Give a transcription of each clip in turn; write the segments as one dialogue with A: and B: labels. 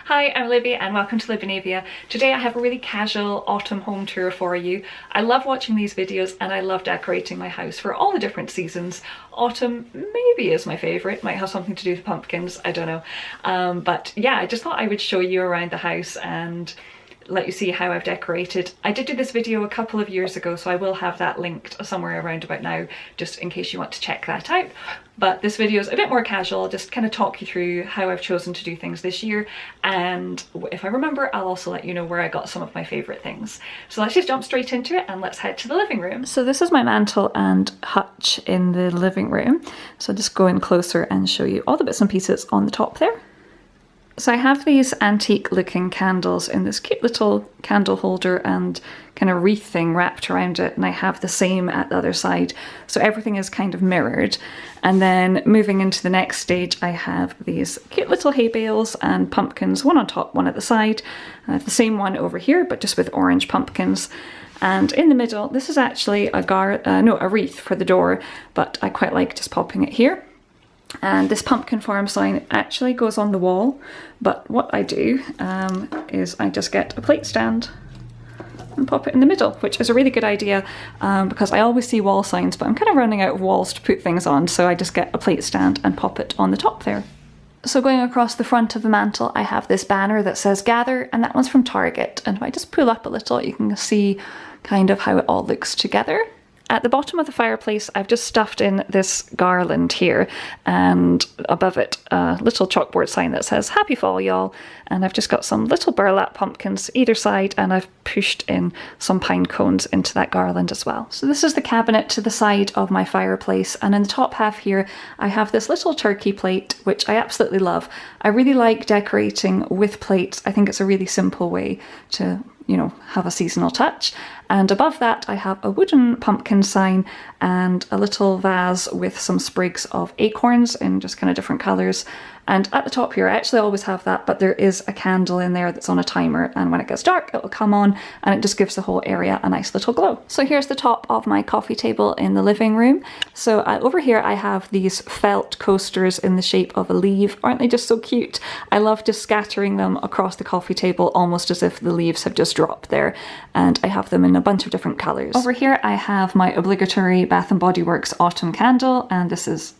A: Hi, I'm Libby and welcome to Libinavia. Today I have a really casual autumn home tour for you. I love watching these videos and I love decorating my house for all the different seasons. Autumn maybe is my favourite, might have something to do with pumpkins, I don't know. But yeah, I just thought I would show you around the house and let you see how I've decorated. I did do this video a couple of years ago, so I will have that linked somewhere around about now, just in case you want to check that out. But this video is a bit more casual, I'll just kind of talk you through how I've chosen to do things this year, and if I remember, I'll also let you know where I got some of my favourite things. So let's just jump straight into it and let's head to the living room. So this is my mantle and hutch in the living room. So I'll just go in closer and show you all the bits and pieces on the top there. So I have these antique looking candles in this cute little candle holder and kind of wreath thing wrapped around it, and I have the same at the other side, so everything is kind of mirrored. And then moving into the next stage, I have these cute little hay bales and pumpkins, one on top, one at the side. I have the same one over here, but just with orange pumpkins. And in the middle, this is actually a wreath for the door, but I quite like just popping it here. And this pumpkin farm sign actually goes on the wall, but what I do is I just get a plate stand and pop it in the middle, which is a really good idea because I always see wall signs, but I'm kind of running out of walls to put things on, so I just get a plate stand and pop it on the top there. So going across the front of the mantle, I have this banner that says Gather, and that one's from Target, and if I just pull up a little, you can see kind of how it all looks together. At the bottom of the fireplace, I've just stuffed in this garland here, and above it a little chalkboard sign that says Happy Fall y'all, and I've just got some little burlap pumpkins either side, and I've pushed in some pine cones into that garland as well. So this is the cabinet to the side of my fireplace, and in the top half here I have this little turkey plate, which I absolutely love. I really like decorating with plates. I think it's a really simple way to, you know, have a seasonal touch. And above that I have a wooden pumpkin sign and a little vase with some sprigs of acorns in just kind of different colours. And at the top here, I actually always have that, but there is a candle in there that's on a timer, and when it gets dark it'll come on and it just gives the whole area a nice little glow. So here's the top of my coffee table in the living room. So over here I have these felt coasters in the shape of a leaf. Aren't they just so cute? I love just scattering them across the coffee table almost as if the leaves have just dropped there, and I have them in a bunch of different colours. Over here I have my obligatory Bath & Body Works autumn candle, and this is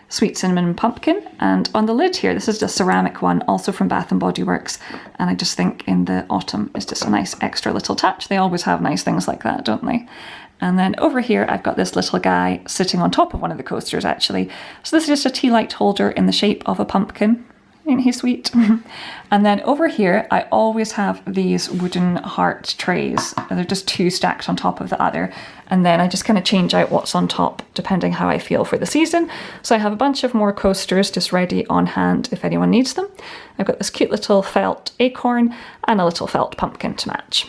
A: Sweet Cinnamon Pumpkin, and on the lid here, this is a ceramic one, also from Bath & Body Works, and I just think in the autumn it's just a nice extra little touch. They always have nice things like that, don't they? And then over here I've got this little guy sitting on top of one of the coasters actually. So this is just a tea light holder in the shape of a pumpkin. Ain't he sweet? And then over here I always have these wooden heart trays. They're just two stacked on top of the other, and then I just kind of change out what's on top depending how I feel for the season. So I have a bunch of more coasters just ready on hand if anyone needs them. I've got this cute little felt acorn and a little felt pumpkin to match.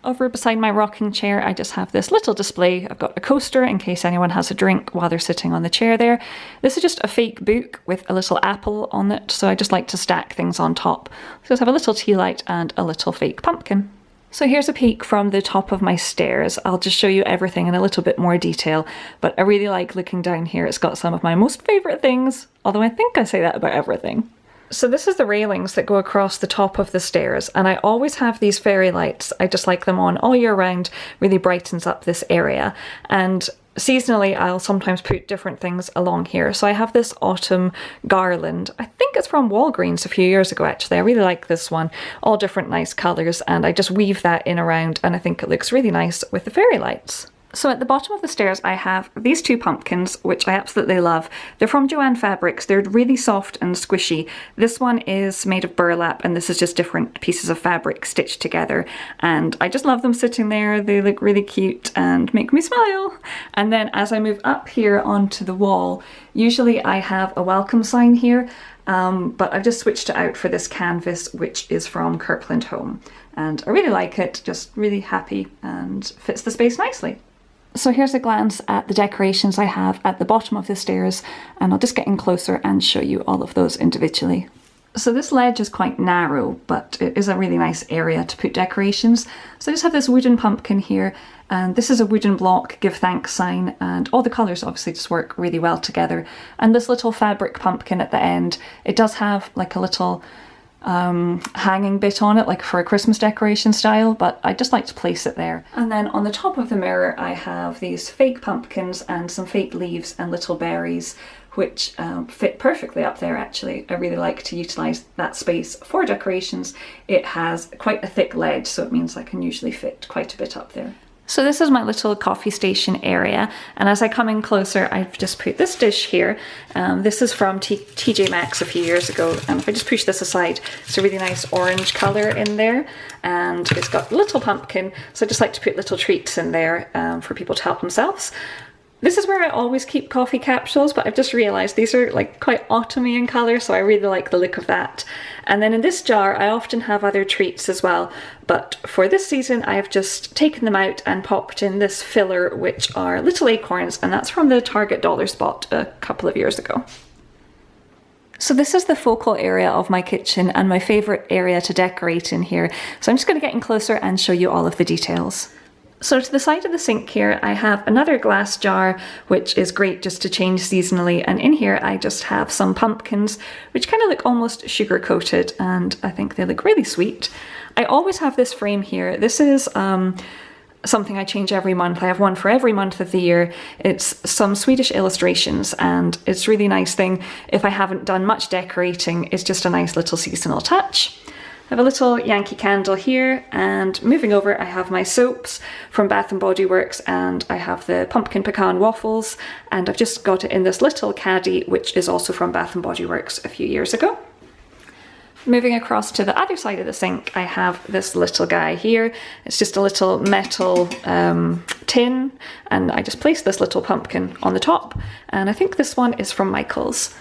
A: Over beside my rocking chair I just have this little display. I've got a coaster in case anyone has a drink while they're sitting on the chair there. This is just a fake book with a little apple on it, so I just like to stack things on top. So I just have a little tea light and a little fake pumpkin. So here's a peek from the top of my stairs. I'll just show you everything in a little bit more detail, but I really like looking down here. It's got some of my most favourite things, although I think I say that about everything. So this is the railings that go across the top of the stairs, and I always have these fairy lights. I just like them on all year round, really brightens up this area. And seasonally I'll sometimes put different things along here. So I have this autumn garland. I think it's from Walgreens a few years ago actually. I really like this one. All different nice colours, and I just weave that in around, and I think it looks really nice with the fairy lights. So at the bottom of the stairs I have these two pumpkins, which I absolutely love. They're from Joann Fabrics. They're really soft and squishy. This one is made of burlap, and this is just different pieces of fabric stitched together, and I just love them sitting there. They look really cute and make me smile. And then as I move up here onto the wall, usually I have a welcome sign here, but I've just switched it out for this canvas, which is from Kirkland Home, and I really like it. Just really happy and fits the space nicely. So here's a glance at the decorations I have at the bottom of the stairs, and I'll just get in closer and show you all of those individually. So this ledge is quite narrow, but it is a really nice area to put decorations. So I just have this wooden pumpkin here, and this is a wooden block give thanks sign, and all the colours obviously just work really well together. And this little fabric pumpkin at the end, it does have like a little hanging bit on it, like for a Christmas decoration style, but I just like to place it there. And then on the top of the mirror I have these fake pumpkins and some fake leaves and little berries, which fit perfectly up there actually. I really like to utilise that space for decorations. It has quite a thick ledge, so it means I can usually fit quite a bit up there. So this is my little coffee station area, and as I come in closer I've just put this dish here. This is from TJ Maxx a few years ago, and if I just push this aside, it's a really nice orange colour in there, and it's got a little pumpkin, so I just like to put little treats in there for people to help themselves. This is where I always keep coffee capsules, but I've just realised these are like quite autumny in colour, so I really like the look of that. And then in this jar I often have other treats as well, but for this season I have just taken them out and popped in this filler, which are little acorns, and that's from the Target dollar spot a couple of years ago. So this is the focal area of my kitchen and my favourite area to decorate in here, so I'm just going to get in closer and show you all of the details. So to the side of the sink here, I have another glass jar, which is great just to change seasonally. And in here, I just have some pumpkins, which kind of look almost sugar coated, and I think they look really sweet. I always have this frame here. This is something I change every month. I have one for every month of the year. It's some Swedish illustrations, and it's a really nice thing. If I haven't done much decorating, it's just a nice little seasonal touch. I have a little Yankee candle here, and moving over I have my soaps from Bath & Body Works, and I have the pumpkin pecan waffles, and I've just got it in this little caddy, which is also from Bath & Body Works a few years ago. Moving across to the other side of the sink, I have this little guy here. It's just a little metal tin, and I just placed this little pumpkin on the top, and I think this one is from Michaels.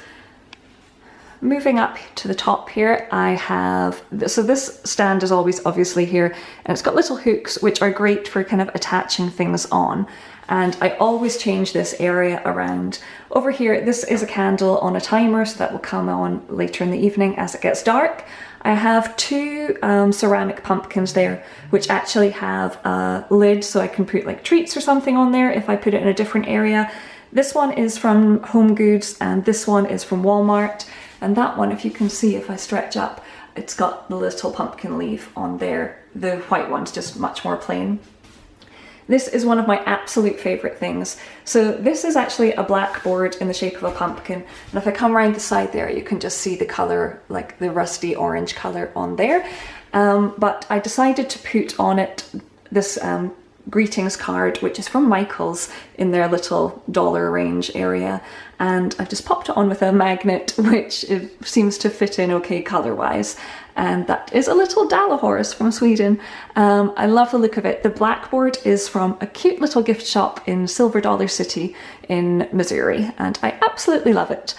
A: Moving up to the top here, I have, so this stand is always obviously here, and it's got little hooks which are great for kind of attaching things on, and I always change this area around. Over here, this is a candle on a timer, so that will come on later in the evening as it gets dark. I have two ceramic pumpkins there, which actually have a lid, so I can put like treats or something on there if I put it in a different area. This one is from Home Goods, and this one is from Walmart. And that one, if you can see, if I stretch up, it's got the little pumpkin leaf on there. The white one's just much more plain. This is one of my absolute favourite things. So this is actually a blackboard in the shape of a pumpkin. And if I come around the side there, you can just see the colour, like the rusty orange colour on there. But I decided to put on it this greetings card, which is from Michaels in their little dollar range area, and I've just popped it on with a magnet, which seems to fit in okay colour wise, and that is a little Dalahorse from Sweden. I love the look of it. The blackboard is from a cute little gift shop in Silver Dollar City in Missouri, and I absolutely love it.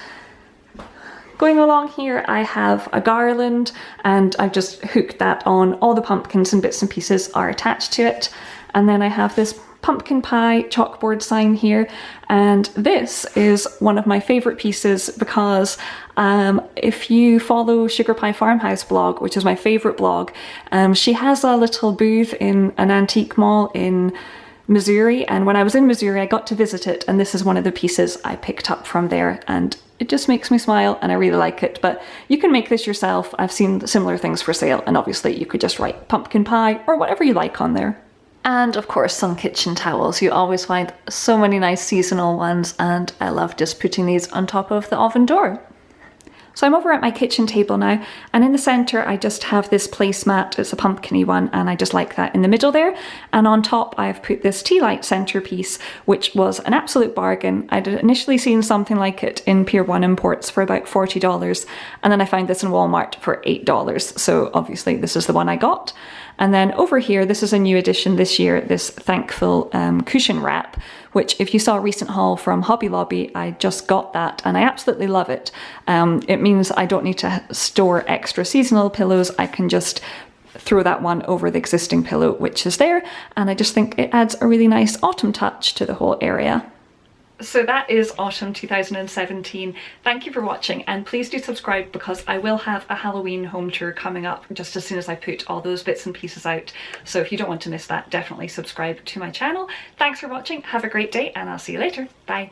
A: Going along here, I have a garland, and I've just hooked that on. All the pumpkins and bits and pieces are attached to it. And then I have this pumpkin pie chalkboard sign here, and this is one of my favourite pieces because if you follow Sugar Pie Farmhouse blog, which is my favourite blog, she has a little booth in an antique mall in Missouri, and when I was in Missouri I got to visit it, and this is one of the pieces I picked up from there, and it just makes me smile and I really like it. But you can make this yourself. I've seen similar things for sale, and obviously you could just write pumpkin pie or whatever you like on there. And of course some kitchen towels. You always find so many nice seasonal ones, and I love just putting these on top of the oven door. So I'm over at my kitchen table now, and in the centre I just have this placemat. It's a pumpkin-y one, and I just like that in the middle there. And on top I've put this tea light centrepiece, which was an absolute bargain. I'd initially seen something like it in Pier 1 Imports for about $40, and then I found this in Walmart for $8, so obviously this is the one I got. And then over here, this is a new addition this year, this Thankful cushion wrap, which if you saw a recent haul from Hobby Lobby, I just got that and I absolutely love it. It means I don't need to store extra seasonal pillows. I can just throw that one over the existing pillow, which is there. And I just think it adds a really nice autumn touch to the whole area. So that is autumn 2017. Thank you for watching, and please do subscribe because I will have a Halloween home tour coming up just as soon as I put all those bits and pieces out. So if you don't want to miss that, definitely subscribe to my channel. Thanks for watching, have a great day, and I'll see you later. Bye.